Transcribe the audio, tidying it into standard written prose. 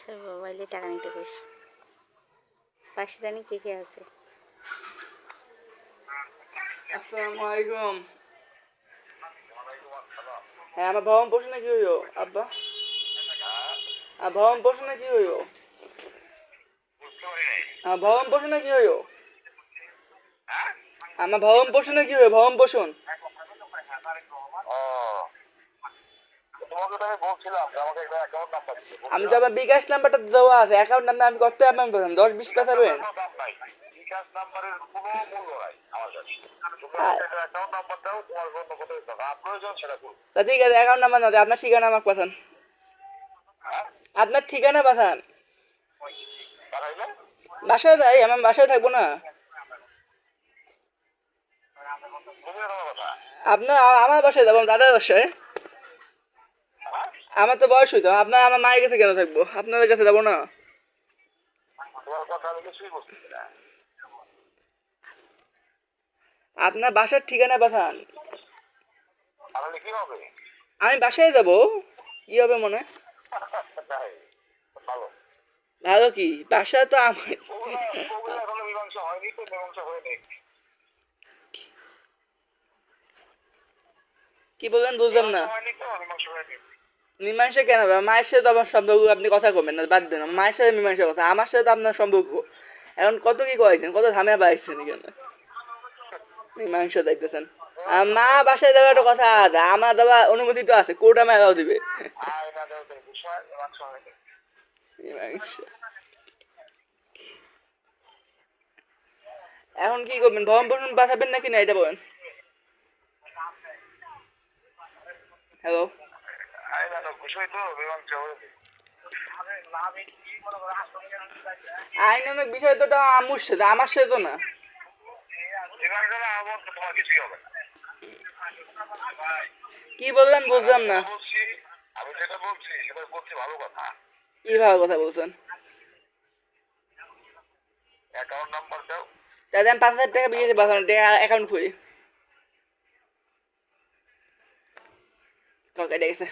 বাসার মোবাইলে টাকা নিতে কইছি। পাশে জানি কে কে আছে। আসসালামু আলাইকুম। হ্যাঁ, আমার ভবন পোষণ কি হইও আব্বা? আর ভবন পোষণ কি হইও? আমার ভবন পোষণে কি হইও? আমার ভবন পোষণে কি হইও? ভবন পোষণ আমি তো আমার বিকাশ নাম্বারটা দেওয়া আছে, অ্যাকাউন্ট নাম্বার আমি কত আপনার পেলাম 10-20 পেছাবেন। তা ঠিক আছে, অ্যাকাউন্ট নাম্বার না, আপনার ঠিকানা আমাকে পাঠান। আপনার ঠিকানা পাঠান। বাসায় যাই, আমার বাসায় থাকবো না। আপনার আমার বাসায় যাবো, দাদার বাসায়। আমার তো বয়স হইতো, আপনার আমার মায়ের কাছে কেন থাকবো? আপনাদের কাছে যাবো না? আপনার বাসার ঠিকানা পাঠান। আমি বাসায় যাবো। কি হবে মনে? ভালো কি বাসা তো আমার। কি বলবেন বুঝলাম না। মীমাংসা কেন হবে? মায়ের সাথে তো আমার সম্পর্ক, আপনি কথা কমেন না, বাদ দেন। মায়ের সাথে মীমাংসা কথা, আমার সাথে তো আপনার সম্পর্ক। এখন কত কি কয়েছেন, কত ঝামেলা পাইছেন এখানে মীমাংসা দেখতেছেন। মা বাসায় যাওয়ার একটা কথা আছে, আমার দেওয়া অনুমতি তো আছে, কোর্ট আমার এলাও দিবে। মীমাংসা এখন কি করবেন? ভরণ পোষণ পাঠাবেন নাকি না এটা বলেন। হ্যালো, আইনানুক বিষয় তো আমার সাথে, আমার সাথে তো না। কি বললেন বুঝলাম না। কি ভালো কথা বলছেন? তাহলে আমি 5,000 টাকা বিয়েছে পাঠানো, অ্যাকাউন্ট খুলি। কাউকে ডেকেছে।